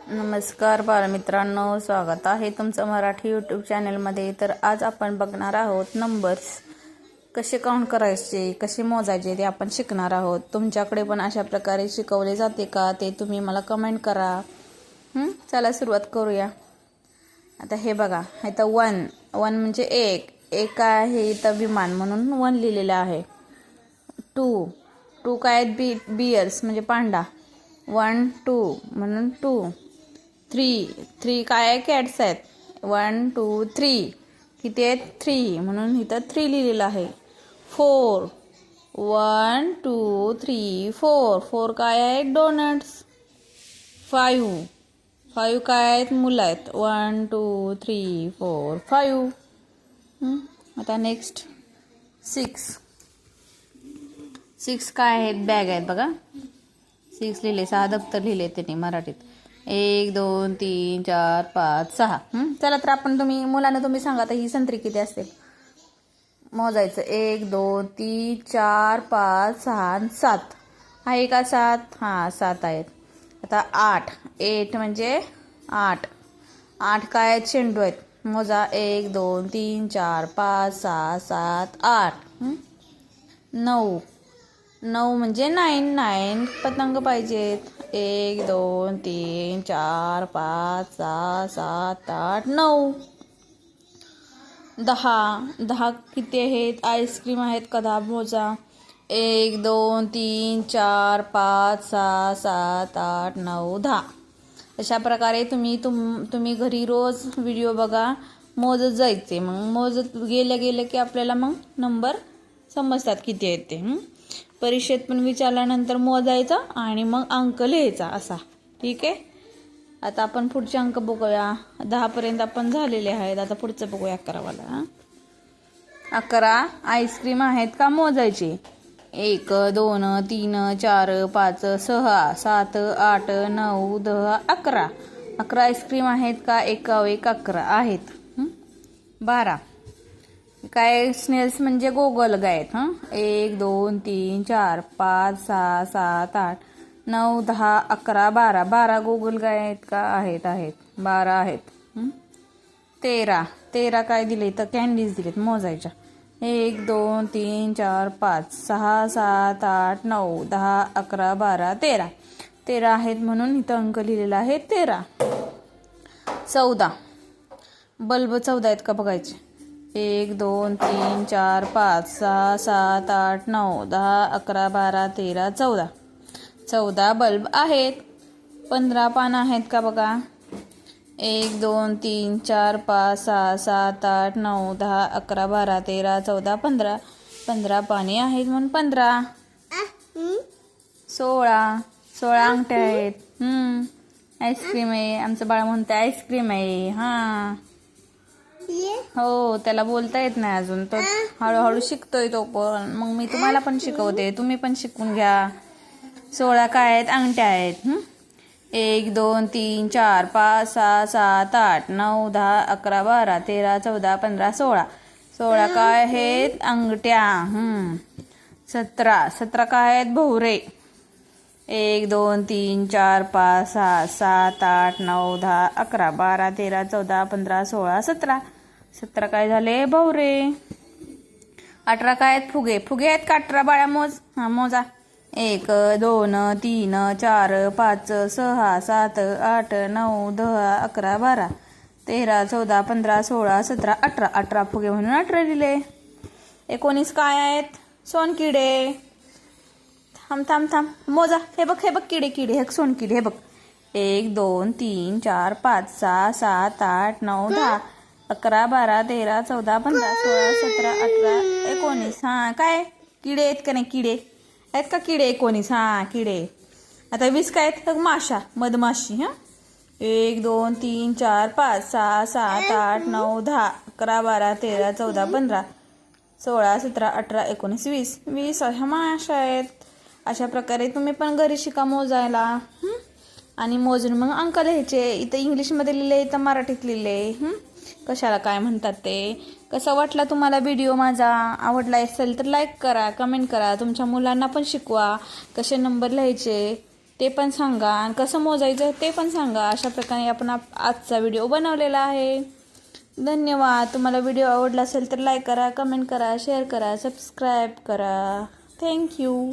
नमस्कार बालमित्रांनो, स्वागत आहे तुमचं मराठी यूट्यूब चॅनलमध्ये। तर आज आपण बघणार आहोत नंबर्स कसे काउंट करायचे, कसे मोजायचे ते आपण शिकणार आहोत। तुमच्याकडे पण अशा प्रकारे शिकवले जाते का ते तुम्ही मला कमेंट करा। चला सुरुवात करूया। आता हे बघा, इथं वन म्हणजे एक आहे, इथं विमान म्हणून वन लिहिलेलं आहे। टू काय आहेत, बियर्स म्हणजे पांडा, 1 2 म्हणून 2। थ्री काय आहे, कॅट्स आहेत, 1 2 3 किती आहेत, 3 म्हणून इथं 3 लिहिलेलं आहे। 4 1 2 3 4 काय आहेत, डोनट्स। 5 काय आहेत, मुलं आहेत, 1 2 3 4 5। आता नेक्स्ट 6 काय आहेत, बॅग आहेत बघा। 6 लिहिले, 6 दप्तर लिहिले त्यांनी मराठीत। 1 2 3 4 5 6। चला तर आपण मुलांना तुम्ही सांगा तर ही संत्री किती असते मोजायचं। 1 2 3 4 5 6 7 आहे का, 7? हां 7 आहेत। आता 8 म्हणजे 8 काय आहेत, चेंडू आहेत, मोजा। 1 2 3 4 5 6 7 8। 9 म्हणजे 9 पतंग पाहिजेत। 1 2 3 4 5 6 7 8 9। 10 किती आहेत, आईस्क्रीम आहेत का, 10 मोजा। 1 2 3 4 5 6 7 8 9 10। अशा प्रकारे तुम्ही घरी रोज व्हिडिओ बघा, मोजत जायचे। मग मोजत गेलं की आपल्याला मग नंबर समजतात किती आहेत ते। परीक्षेत पण विचारल्यानंतर मोजायचा आणि मग अंक लिहायचा असा, ठीक आहे। आता आपण पुढचे अंक बघूया। 10 पर्यंत आपण झालेले आहेत। आता पुढचं बघूया 11 वाला। 11 आईस्क्रीम आहेत का मोजायचे। 1 2 3 4 5 6 7 8 9 10 11। 11 आईस्क्रीम आहेत का, 1 1 11 आहेत। 12 काय, स्नेल्स म्हणजे गोगलगाय आहेत। 1 2 3 4 5 6 7 8 9 10 11 12 गोगलगाय आहेत का, आहेत 12 आहेत। 13 काय दिले तर, कॅन्डीज दिलेत, मोजायच्या। 1 2 3 4 5 6 7 8 9 10 11 12 13 आहेत म्हणून इथं अंक लिहिलेला आहे 13। 14 बल्ब 14 आहेत का बघायचे। 1 2 3 4 5 6 7 8 9 10 11 12 13 14 बल्ब आहेत। 15 पानं आहेत का बघा। 1 2 3 4 5 6 7 8 9 10 11 12 13 14 15 पाने आहेत म्हणून 15। 16 अंगठ्या आहेत। आईस्क्रीम आहे, आमचं बाळ म्हणतं आईस्क्रीम आहे। हां हो, त्याला बोलता येत नाही अजून, तो हळूहळू शिकतोय तो पण। मग मी तुम्हाला पण शिकवते, तुम्ही पण शिकून घ्या। 16 काय आहेत, अंगठ्या आहेत। 1 2 3 4 5 6 7 8 9 10 11 12 13 14 15 16 काय आहेत, अंगठ्या। 17 काय आहेत, भोवरे। 1 2 3 4 5 6 7 8 9 10 11 12 13 14 15 16 17 काय झाले, भोवरे। 18 काय आहेत, फुगे आहेत का 18 बाळा, मोजा। 1 2 3 4 5 6 7 8 9 10 11 12 13 14 15 16 17 18 फुगे म्हणून 18 दिले। 19 काय आहेत, सोनकिडे। थांब मोजा। हे बघ किडे हे सोनकिडे, हे बघ। 1 2 3 4 5 6 7 8 9 10 11 12 13 14 15 16 17 18 19। हां काय, किडे आहेत का नाही, किडे आहेत का, किडे 19। हां किडे। आता 20 काय आहेत, माशा, मधमाशी। 1 2 3 4 5 6 7 8 9 10 11 12 13 14 15 16 17 18 19 20 ह्या माशा आहेत। अशा प्रकारे तुम्ही पण घरी शिका मोजायला आणि मोजून मग अंक लिहायचे। इथं इंग्लिशमध्ये लिहिले, इथं मराठीत लिहिले। कशाला काय म्हणतात ते। कसा वाटला तुम्हाला व्हिडिओ माझा, आवडला असेल तर लाईक करा, कमेंट करा, तुमच्या मुलांना पण शिकवा कसे नंबर लिहायचे। ते पण सांगा आणि कसं मोजायचं ते पण सांगा. अशा प्रकारे आपण आजचा व्हिडिओ बनवलेला आहे. धन्यवाद. तुम्हाला व्हिडिओ आवडला असेल तर लाईक करा, कमेंट करा, शेअर करा, सबस्क्राईब करा. थँक्यू.